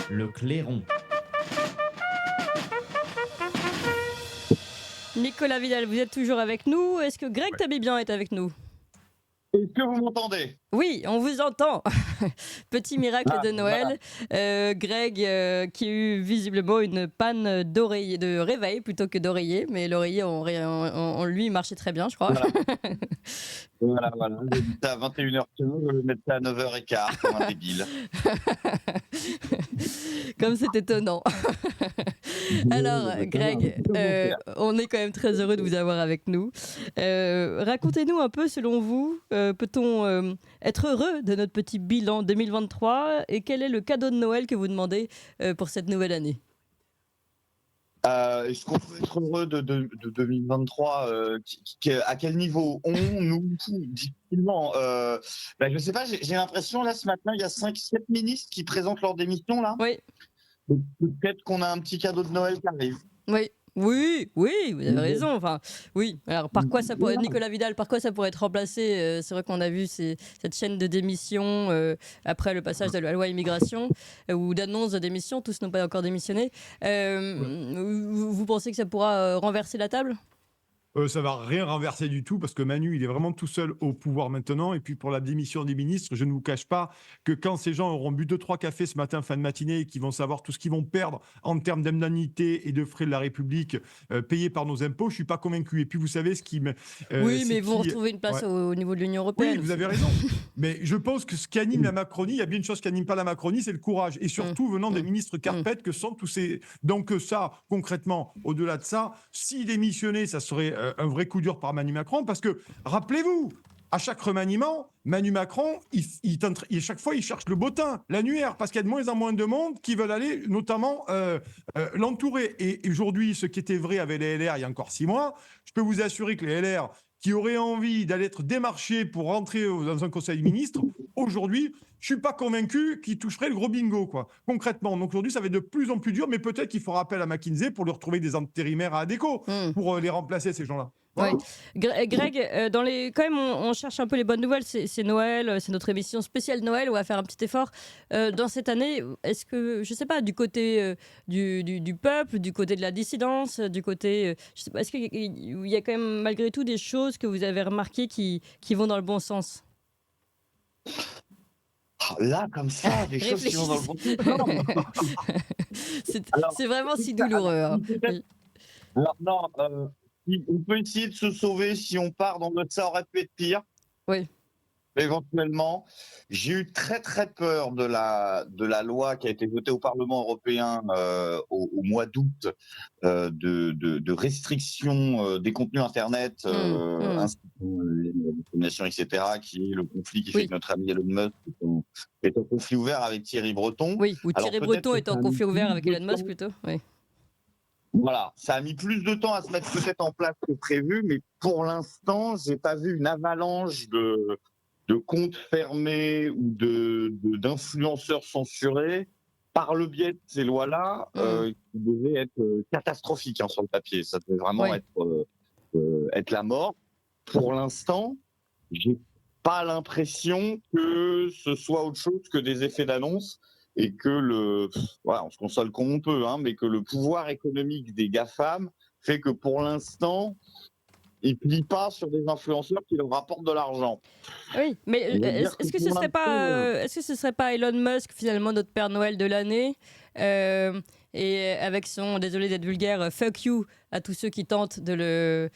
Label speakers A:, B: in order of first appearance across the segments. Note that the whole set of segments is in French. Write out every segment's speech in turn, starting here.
A: Le clairon.
B: Nicolas Vidal, vous êtes toujours avec nous. Est-ce que Greg
A: Ouais.
B: Tabibian est avec nous?
C: Est-ce que vous m'entendez?
B: Oui, on vous entend. Petit miracle
C: Ah,
B: de
C: voilà.
B: Noël. Greg qui a eu visiblement une panne d'oreiller, de réveil plutôt que d'oreiller, mais l'oreiller en lui marchait très bien, je crois.
C: Voilà. Voilà. J'ai dit ça à 21h15, je vais mettre ça à 9h15 comme un débile.
B: Comme c'est étonnant. Alors, Greg, on est quand même très heureux de vous avoir avec nous. Racontez-nous un peu, selon vous, peut-on être heureux de notre petit bilan 2023 et quel est le cadeau de Noël que vous demandez pour cette nouvelle année?
C: Est-ce qu'on peut être heureux de 2023 à quel niveau? Nous, difficilement. Je ne sais pas, j'ai l'impression, là, ce matin, il y a 5-7 ministres qui présentent leur démission, là.
B: Oui,
C: Donc, peut-être qu'on a un petit cadeau de Noël qui arrive.
B: oui, vous avez raison. Enfin, oui. Alors, par quoi ça pourrait, Nicolas Vidal, par quoi ça pourrait être remplacé? C'est vrai qu'on a vu cette chaîne de démission après le passage de la loi immigration ou d'annonce de démission. Tous n'ont pas encore démissionné. Vous pensez que ça pourra renverser la table?
D: Ça va rien renverser du tout parce que Manu, il est vraiment tout seul au pouvoir maintenant. Et puis pour la démission des ministres, je ne vous cache pas que quand ces gens auront bu 2-3 cafés ce matin, fin de matinée, et qu'ils vont savoir tout ce qu'ils vont perdre en termes d'indemnités et de frais de la République payés par nos impôts, je suis pas convaincu. Et puis vous savez ce qui me...
B: Oui,
D: c'est
B: mais vous
D: qui-
B: retrouvez une place
D: Ouais.
B: au niveau de l'Union
D: Oui,
B: européenne
D: vous
B: aussi.
D: avez raison. Mais je pense que ce qui anime la Macronie, il y a bien une chose qui anime pas la Macronie, c'est le courage. Et surtout venant des ministres carpettes que sont tous ces... Donc ça, concrètement, au-delà de ça, s'il démissionnait, ça serait un vrai coup dur par Manu Macron. Parce que, rappelez-vous, à chaque remaniement, Manu Macron, chaque fois, il cherche le bottin, l'annuaire, parce qu'il y a de moins en moins de monde qui veulent aller, notamment, l'entourer. Et aujourd'hui, ce qui était vrai avec les LR il y a encore 6 mois, je peux vous assurer que les LR qui auraient envie d'aller être démarchés pour rentrer dans un conseil de ministres, aujourd'hui, je ne suis pas convaincu qu'ils toucheraient le gros bingo, quoi, concrètement. Donc aujourd'hui, ça va être de plus en plus dur, mais peut-être qu'il fera appel à McKinsey pour leur trouver des intérimaires à Adéco, pour les remplacer, ces gens-là. Voilà.
B: Ouais. Greg, quand même, on cherche un peu les bonnes nouvelles. C'est Noël, c'est notre émission spéciale Noël. On va faire un petit effort dans cette année. Est-ce que, je sais pas, du côté du peuple, du côté de la dissidence, du côté, je sais pas, est-ce qu'il y a quand même malgré tout des choses que vous avez remarquées qui vont dans le bon sens?
C: Là, comme ça, des choses qui vont dans le bon sens.
B: C'est vraiment si douloureux. Hein.
C: Alors, non, on peut essayer de se sauver si on part dans notre ça aurait pu être pire.
B: Oui.
C: Éventuellement, j'ai eu très très peur de la loi qui a été votée au Parlement européen au mois d'août de restriction des contenus internet, ainsi que les discriminations, etc., qui est le conflit qui fait que notre ami Elon Musk est en conflit ouvert avec Thierry Breton.
B: Oui, ou Thierry Breton est en conflit ouvert avec Elon Musk plutôt. Oui.
C: Voilà, ça a mis plus de temps à se mettre peut-être en place que prévu, mais pour l'instant, j'ai pas vu une avalanche de comptes fermés ou d'influenceurs censurés par le biais de ces lois-là, qui devaient être catastrophiques sur le papier. Ça devait vraiment être la mort. Pour l'instant, j'ai pas l'impression que ce soit autre chose que des effets d'annonce et que on se console comme on peut, mais que le pouvoir économique des GAFAM fait que pour l'instant, ils ne plient pas sur des influenceurs qui leur rapportent de l'argent.
B: Oui, mais est-ce que ce serait pas Elon Musk finalement notre Père Noël de l'année et avec son, désolé d'être vulgaire, fuck you à tous ceux qui tentent de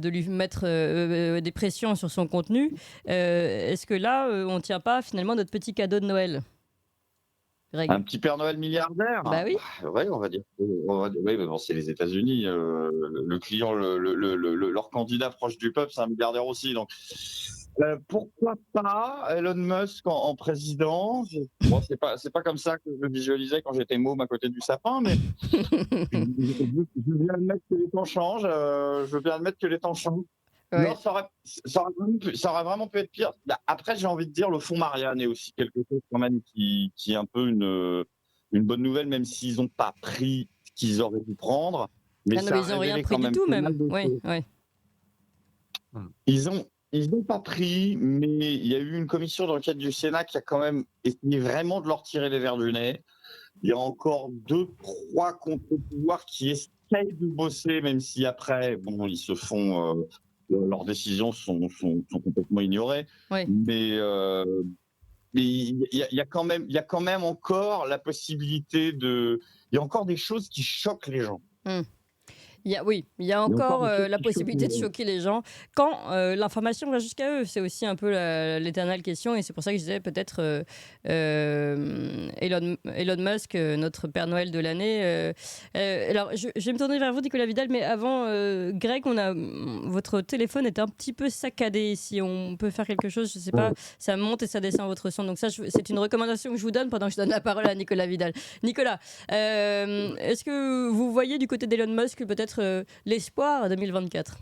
B: lui mettre des pressions sur son contenu. Est-ce que là, on ne tient pas finalement notre petit cadeau de Noël, Greg?
C: Un petit Père Noël milliardaire?
B: Bah oui.
C: Oui, on va dire. Oui, mais bon, c'est les États-Unis. Le client, leur candidat proche du peuple, c'est un milliardaire aussi. Donc, pourquoi pas Elon Musk en président? Bon, c'est pas comme ça que je le visualisais quand j'étais môme à côté du sapin, mais je veux bien admettre que les temps changent.
B: Ouais.
C: Non, ça aurait vraiment pu être pire. Après, j'ai envie de dire, le fonds Marianne est aussi quelque chose quand même qui est un peu une bonne nouvelle, même s'ils n'ont pas pris ce qu'ils auraient dû prendre. Mais
B: Ah non, mais ils n'ont rien pris du tout même. Ouais.
C: Ils n'ont pas pris, mais il y a eu une commission dans le cadre du Sénat qui a quand même essayé vraiment de leur tirer les verres du nez. il y a encore 2-3 contre-pouvoirs qui essayent de bosser, même si après, bon, ils se font, leurs décisions sont complètement ignorées.
B: Oui.
C: Mais il y a quand même encore la possibilité de. Il y a encore des choses qui choquent les gens.
B: Il y a encore la possibilité de choquer les gens quand l'information va jusqu'à eux. C'est aussi un peu l'éternelle question, et c'est pour ça que je disais peut-être Elon Musk, notre Père Noël de l'année. Alors, je vais me tourner vers vous, Nicolas Vidal, mais avant, Greg, votre téléphone est un petit peu saccadé. Si on peut faire quelque chose, je ne sais pas, ça monte et ça descend votre son. Donc ça, c'est une recommandation que je vous donne pendant que je donne la parole à Nicolas Vidal. Nicolas, est-ce que vous voyez du côté d'Elon Musk peut-être l'espoir à 2024?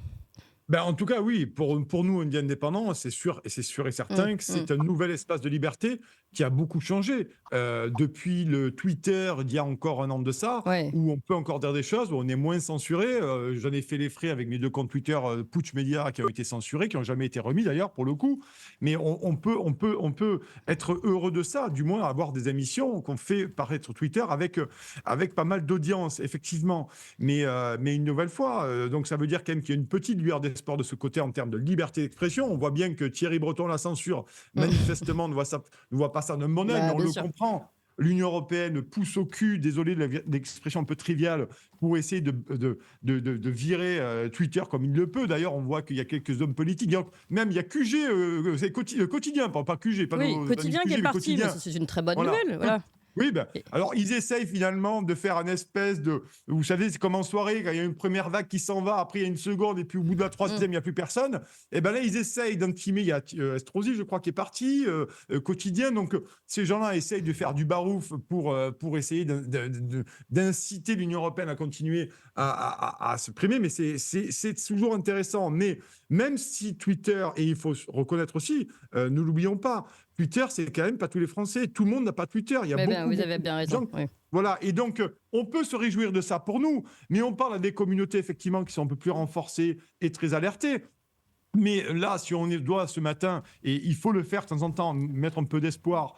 D: En tout cas, oui, pour nous, Indiens indépendants, c'est sûr et certain que c'est un nouvel espace de liberté qui a beaucoup changé. Depuis le Twitter d'il y a encore un an de ça, où on peut encore dire des choses, où on est moins censuré. J'en ai fait les frais avec mes 2 comptes Twitter, Putsch Media, qui ont été censurés, qui n'ont jamais été remis d'ailleurs, pour le coup. Mais on peut être heureux de ça, du moins avoir des émissions qu'on fait paraître sur Twitter avec pas mal d'audience, effectivement. Mais une nouvelle fois, donc ça veut dire quand même qu'il y a une petite lueur d'espoir de ce côté en termes de liberté d'expression. On voit bien que Thierry Breton, la censure, manifestement, ne voit pas ça d'un bon œil, mais on le comprend. L'Union européenne pousse au cul, désolé de l'expression un peu triviale, pour essayer de virer Twitter comme il le peut. D'ailleurs, on voit qu'il y a quelques hommes politiques. Même il y a QG, c'est quotidien, pas QG. Pas
B: quotidien qui est parti, mais c'est une très bonne nouvelle. Voilà.
D: Oui, alors ils essayent finalement de faire une espèce de... Vous savez, c'est comme en soirée, quand il y a une première vague qui s'en va, après il y a une seconde, et puis au bout de la troisième, il n'y a plus personne. Et là, ils essayent d'intimer. Il y a Estrosi, je crois, qui est parti, quotidien. Donc, ces gens-là essayent de faire du barouf pour essayer d'inciter l'Union européenne à continuer à se primer. Mais c'est toujours intéressant. Mais même si Twitter, et il faut reconnaître aussi, ne l'oublions pas, Twitter, c'est quand même pas tous les Français. Tout le monde n'a pas Twitter. Il y a
B: vous avez bien raison. Oui.
D: Voilà. Et donc, on peut se réjouir de ça pour nous, mais on parle à des communautés, effectivement, qui sont un peu plus renforcées et très alertées. Mais là, si on doit ce matin, et il faut le faire de temps en temps, mettre un peu d'espoir,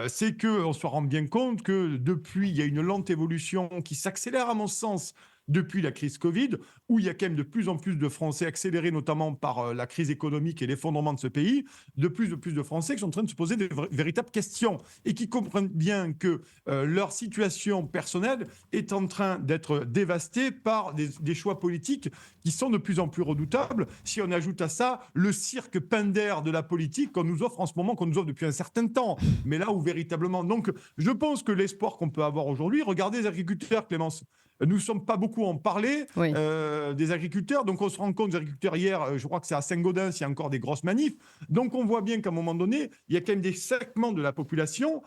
D: c'est qu'on se rend bien compte que depuis, il y a une lente évolution qui s'accélère, à mon sens, depuis la crise Covid, où il y a quand même de plus en plus de Français, accélérés notamment par la crise économique et l'effondrement de ce pays, de plus en plus de Français qui sont en train de se poser des véritables questions et qui comprennent bien que leur situation personnelle est en train d'être dévastée par des choix politiques qui sont de plus en plus redoutables. Si on ajoute à ça le cirque Pinder de la politique qu'on nous offre en ce moment, qu'on nous offre depuis un certain temps, mais là où véritablement... Donc, je pense que l'espoir qu'on peut avoir aujourd'hui, regardez les agriculteurs, Clémence, nous ne sommes pas beaucoup en parler des agriculteurs. Donc, on se rend compte des agriculteurs hier, je crois que c'est à Saint-Gaudens, il y a encore des grosses manifs. Donc, on voit bien qu'à un moment donné, il y a quand même des segments de la population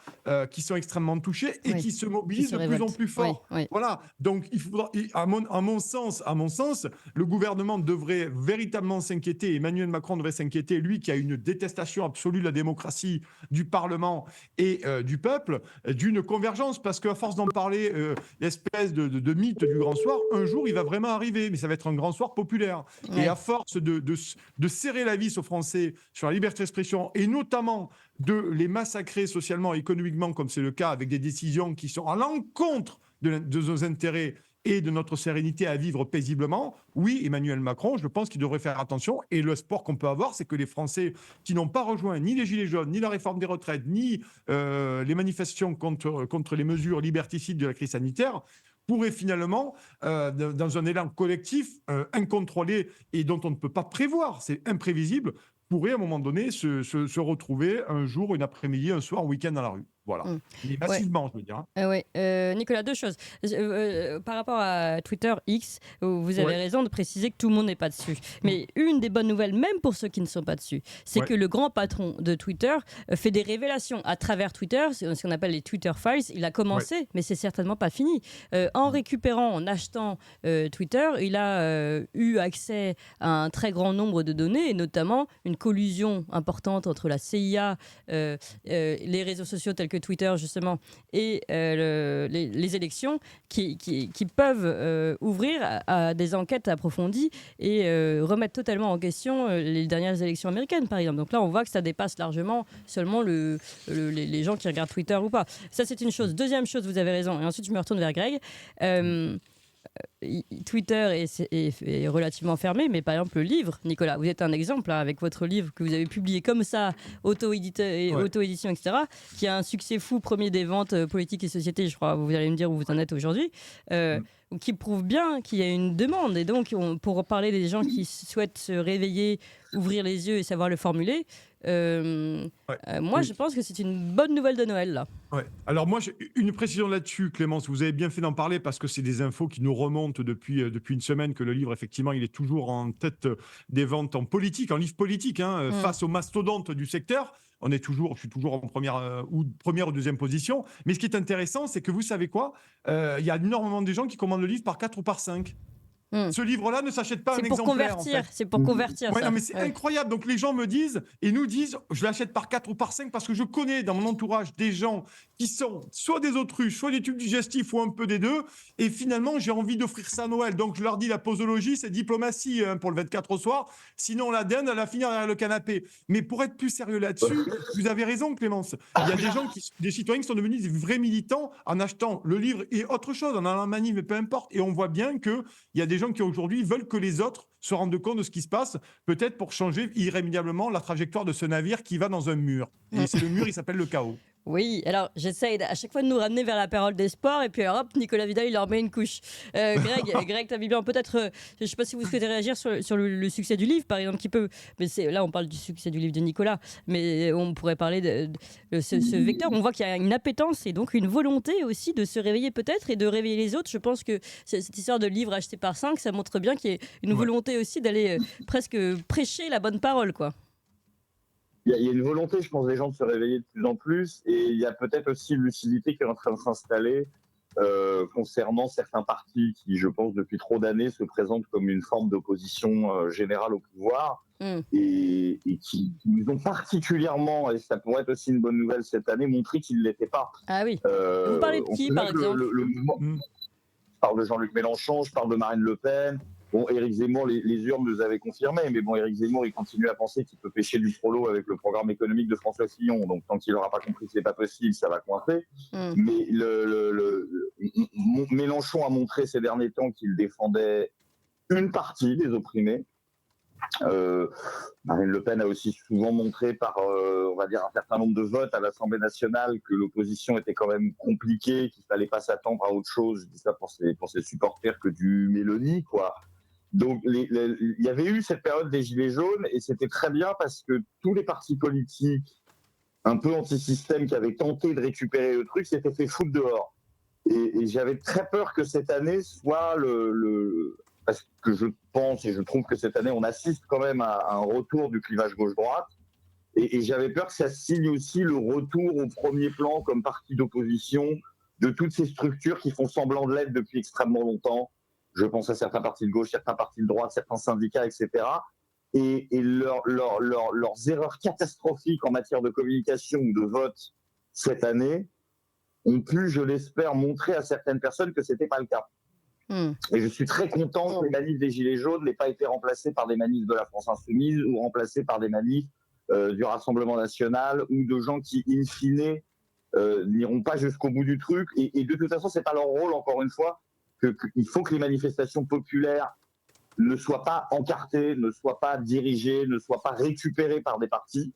D: qui sont extrêmement touchés et qui se mobilisent de plus en plus fort. Voilà. Donc, il faudra, à mon sens, le gouvernement devrait véritablement s'inquiéter. Emmanuel Macron devrait s'inquiéter, lui qui a une détestation absolue de la démocratie, du Parlement et du peuple, d'une convergence. Parce qu'à force d'en parler, l'espèce de mythe du grand soir, un jour, il va vraiment arriver, mais ça va être un grand soir populaire. Et à force de serrer la vis aux Français sur la liberté d'expression, et notamment de les massacrer socialement et économiquement, comme c'est le cas avec des décisions qui sont à l'encontre de nos intérêts et de notre sérénité à vivre paisiblement, oui, Emmanuel Macron, je pense qu'il devrait faire attention. Et l'espoir qu'on peut avoir, c'est que les Français qui n'ont pas rejoint ni les Gilets jaunes, ni la réforme des retraites, ni les manifestations contre les mesures liberticides de la crise sanitaire, pourrait finalement, dans un élan collectif incontrôlé et dont on ne peut pas prévoir, c'est imprévisible, pourrait à un moment donné se retrouver un jour, une après-midi, un soir, un week-end dans la rue. Voilà. Mais massivement, je veux dire.
B: Nicolas, 2 choses. Par rapport à Twitter X, vous avez raison de préciser que tout le monde n'est pas dessus. Mais une des bonnes nouvelles, même pour ceux qui ne sont pas dessus, c'est que le grand patron de Twitter fait des révélations à travers Twitter, ce qu'on appelle les Twitter Files. Il a commencé, mais c'est certainement pas fini. En récupérant, en achetant Twitter, il a eu accès à un très grand nombre de données, et notamment une collusion importante entre la CIA, les réseaux sociaux tels que que Twitter, justement, et les élections qui peuvent ouvrir à des enquêtes approfondies et remettre totalement en question les dernières élections américaines, par exemple. Donc là, on voit que ça dépasse largement seulement les gens qui regardent Twitter ou pas. Ça, c'est une chose. Deuxième chose, vous avez raison. Et ensuite, je me retourne vers Greg. Twitter est relativement fermé, mais par exemple le livre, Nicolas, vous êtes un exemple hein, avec votre livre que vous avez publié comme ça, auto-édition, etc., qui a un succès fou, premier des ventes politiques et société, je crois, vous allez me dire où vous en êtes aujourd'hui, qui prouve bien qu'il y a une demande. Et donc, pour parler des gens qui souhaitent se réveiller, ouvrir les yeux et savoir le formuler, moi, je pense que c'est une bonne nouvelle de Noël, là.
D: Ouais. Alors moi, une précision là-dessus, Clémence, vous avez bien fait d'en parler parce que c'est des infos qui nous remontent depuis une semaine que le livre, effectivement, il est toujours en tête des ventes en politique, en livre politique, hein, face aux mastodontes du secteur. Je suis toujours en première ou deuxième position. Mais ce qui est intéressant, c'est que vous savez quoi, il y a énormément de gens qui commandent le livre par 4 ou par 5. Ce livre-là ne s'achète pas un exemplaire.
B: C'est pour convertir.
D: Ouais, non, mais c'est incroyable. Donc les gens me disent et nous disent, je l'achète par 4 ou par 5 parce que je connais dans mon entourage des gens qui sont soit des autruches, soit des tubes digestifs ou un peu des deux. Et finalement, j'ai envie d'offrir ça à Noël. Donc je leur dis, la posologie, c'est diplomatie pour le 24 au soir. Sinon, la dinde, elle va finir derrière le canapé. Mais pour être plus sérieux là-dessus, vous avez raison, Clémence. Il y a des citoyens qui sont devenus des vrais militants en achetant le livre et autre chose, en allant à manif, mais peu importe. Et on voit bien qu'il y a des gens qui aujourd'hui veulent que les autres se rendent compte de ce qui se passe, peut-être pour changer irrémédiablement la trajectoire de ce navire qui va dans un mur. Et c'est le mur, il s'appelle le chaos.
B: Oui, alors j'essaye à chaque fois de nous ramener vers la parole des sports et puis alors hop, Nicolas Vidal il leur met une couche. Greg Tabibian, peut-être, je ne sais pas si vous souhaitez réagir sur le succès du livre par exemple, mais là on parle du succès du livre de Nicolas, mais on pourrait parler de ce vecteur. On voit qu'il y a une appétence et donc une volonté aussi de se réveiller peut-être et de réveiller les autres. Je pense que cette histoire de livre acheté par 5, ça montre bien qu'il y a une volonté aussi d'aller presque prêcher la bonne parole, quoi.
C: Il y a une volonté, je pense, des gens de se réveiller de plus en plus, et il y a peut-être aussi une lucidité qui est en train de s'installer concernant certains partis qui, je pense, depuis trop d'années, se présentent comme une forme d'opposition générale au pouvoir, et qui nous ont particulièrement, et ça pourrait être aussi une bonne nouvelle cette année, montré qu'ils ne l'étaient pas.
B: Ah oui. Vous parlez de qui, par exemple
C: le mouvement, je parle de Jean-Luc Mélenchon, je parle de Marine Le Pen. Bon, Éric Zemmour, les urnes nous avaient confirmé, mais bon, Éric Zemmour, il continue à penser qu'il peut pêcher du prolo avec le programme économique de François Fillon. Donc, tant qu'il n'aura pas compris que c'est pas possible, ça va coincer. Mais Mélenchon a montré ces derniers temps qu'il défendait une partie des opprimés. Marine Le Pen a aussi souvent montré par, on va dire, un certain nombre de votes à l'Assemblée nationale que l'opposition était quand même compliquée, qu'il fallait pas s'attendre à autre chose. Je dis ça pour ses supporters que du Mélanie, quoi. Donc, il y avait eu cette période des Gilets jaunes et c'était très bien parce que tous les partis politiques un peu anti-système qui avaient tenté de récupérer le truc s'étaient fait foutre dehors. Et j'avais très peur que cette année soit parce que je pense et je trouve que cette année, on assiste quand même à un retour du clivage gauche-droite. Et j'avais peur que ça signe aussi le retour au premier plan comme parti d'opposition de toutes ces structures qui font semblant de l'être depuis extrêmement longtemps. Je pense à certains partis de gauche, certains partis de droite, certains syndicats, etc. Et leurs erreurs catastrophiques en matière de communication ou de vote cette année ont pu, je l'espère, montrer à certaines personnes que ce n'était pas le cas. Et je suis très content que les manifs des Gilets jaunes n'aient pas été remplacés par des manifs de la France Insoumise ou remplacés par des manifs du Rassemblement National ou de gens qui, in fine, n'iront pas jusqu'au bout du truc. Et de toute façon, ce n'est pas leur rôle, encore une fois. Il faut que les manifestations populaires ne soient pas encartées, ne soient pas dirigées, ne soient pas récupérées par des partis.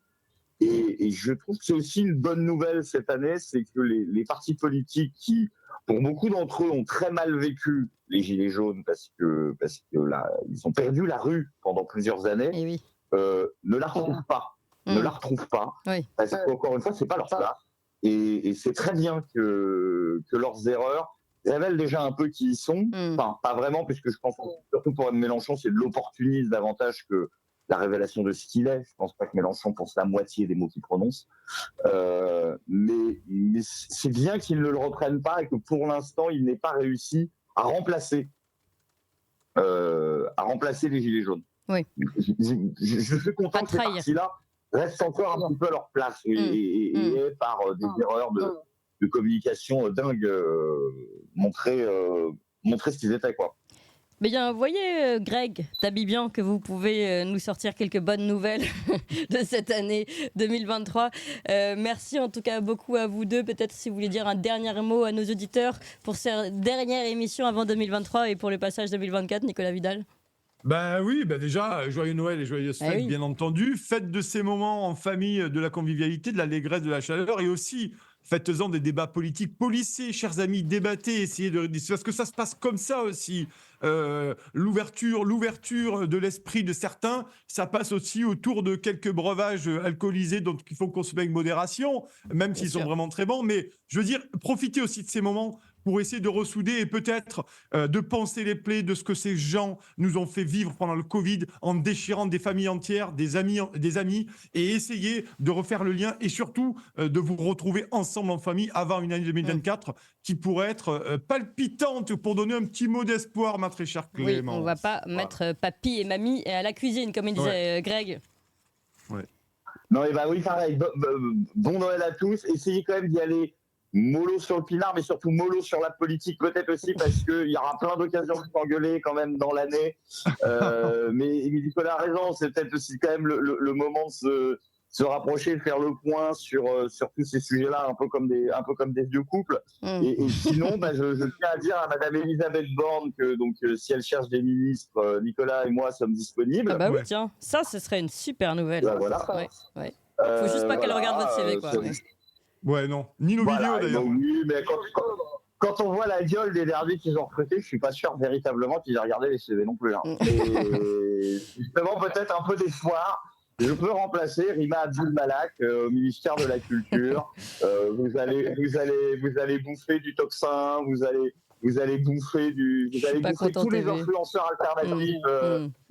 C: Et je trouve que c'est aussi une bonne nouvelle cette année, c'est que les partis politiques qui, pour beaucoup d'entre eux, ont très mal vécu les Gilets jaunes parce que là, ils ont perdu la rue pendant plusieurs années, ne la retrouvent pas. Ne la retrouvent pas. Parce qu'encore une fois, c'est pas leur place. Et c'est très bien que leurs erreurs révèlent déjà un peu qui ils sont. Enfin, pas vraiment, puisque je pense que, surtout pour Mélenchon, c'est de l'opportunisme davantage que la révélation de ce qu'il est. Je ne pense pas que Mélenchon pense la moitié des mots qu'il prononce. Mais c'est bien qu'il ne le reprenne pas et que pour l'instant, il n'ait pas réussi à remplacer les Gilets jaunes.
B: Oui.
C: Je suis content que ces partis-là restent encore un petit peu à leur place et par des erreurs de communication dingues montrer ce qu'ils étaient, quoi.
B: Mais bien, vous voyez, Greg Tabibian, que vous pouvez nous sortir quelques bonnes nouvelles de cette année 2023. Merci en tout cas beaucoup à vous deux. Peut-être si vous voulez dire un dernier mot à nos auditeurs pour cette dernière émission avant 2023 et pour le passage 2024, Nicolas Vidal.
D: Ben oui, ben déjà, joyeux Noël et joyeuses fêtes, bien entendu. Faites de ces moments en famille de la convivialité, de l'allégresse, de la chaleur, et aussi faites-en des débats politiques policés, chers amis, débattez, essayez de... Parce que ça se passe comme ça aussi. L'ouverture de l'esprit de certains, ça passe aussi autour de quelques breuvages alcoolisés dont il faut consommer avec modération, même s'ils sont vraiment très bons. Mais je veux dire, profitez aussi de ces moments pour essayer de ressouder et peut-être de penser les plaies de ce que ces gens nous ont fait vivre pendant le Covid en déchirant des familles entières, des amis, et essayer de refaire le lien et surtout de vous retrouver ensemble en famille avant une année 2024 qui pourrait être palpitante pour donner un petit mot d'espoir, ma très chère Clément.
B: Oui, on ne va pas mettre papy et mamie à la cuisine, comme il disait Greg.
C: Ouais. Non, et bah oui, pareil. Bon Noël à tous. Essayez quand même d'y aller mollo sur le pinard, mais surtout mollo sur la politique, peut-être aussi, parce qu'il y aura plein d'occasions de s'engueuler quand même dans l'année. Mais Nicolas a raison, c'est peut-être aussi quand même le moment de se rapprocher, de faire le point sur tous ces sujets-là, un peu comme des vieux couples. Et sinon, je tiens à dire à Madame Elisabeth Borne que si elle cherche des ministres, Nicolas et moi sommes disponibles.
B: Ah bah oui, tiens, ça, ce serait une super nouvelle.
C: Bah voilà.
B: Ouais. Faut juste pas qu'elle regarde votre CV, quoi.
D: Ouais, non. Ni nos vidéos, d'ailleurs.
C: Oui, mais quand on voit la gueule des derniers qu'ils ont recrutés, je suis pas sûr véritablement qu'ils aient regardé les CV non plus. Hein. Et justement, peut-être un peu d'espoir. Je peux remplacer Rima Abdul Malak au ministère de la Culture. Vous allez bouffer du toxin, vous allez bouffer tous les influenceurs alternatifs.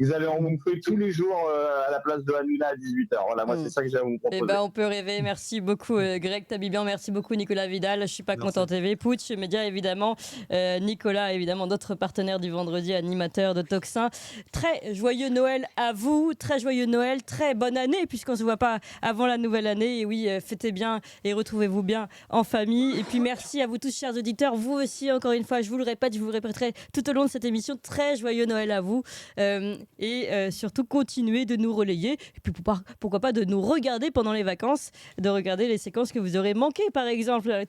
C: Vous allez en bouffer tous les jours à la place de Hanouna à 18h. Voilà, moi, c'est ça que j'ai à vous proposer.
B: Eh ben, on peut rêver. Merci beaucoup, Greg Tabibian. Merci beaucoup, Nicolas Vidal. Je suis pas content TV. Putsch Média, évidemment. Nicolas, évidemment, notre partenaire du vendredi, animateur de Toxin. Très joyeux Noël à vous. Très joyeux Noël. Très bonne année, puisqu'on se voit pas avant la nouvelle année. Et oui, fêtez bien et retrouvez-vous bien en famille. Et puis, merci à vous tous, chers auditeurs. Vous aussi, encore une fois, je vous le répéterai tout au long de cette émission. Très joyeux Noël à vous. Et surtout, continuez de nous relayer. Et puis, pourquoi pas de nous regarder pendant les vacances, de regarder les séquences que vous aurez manquées, par exemple.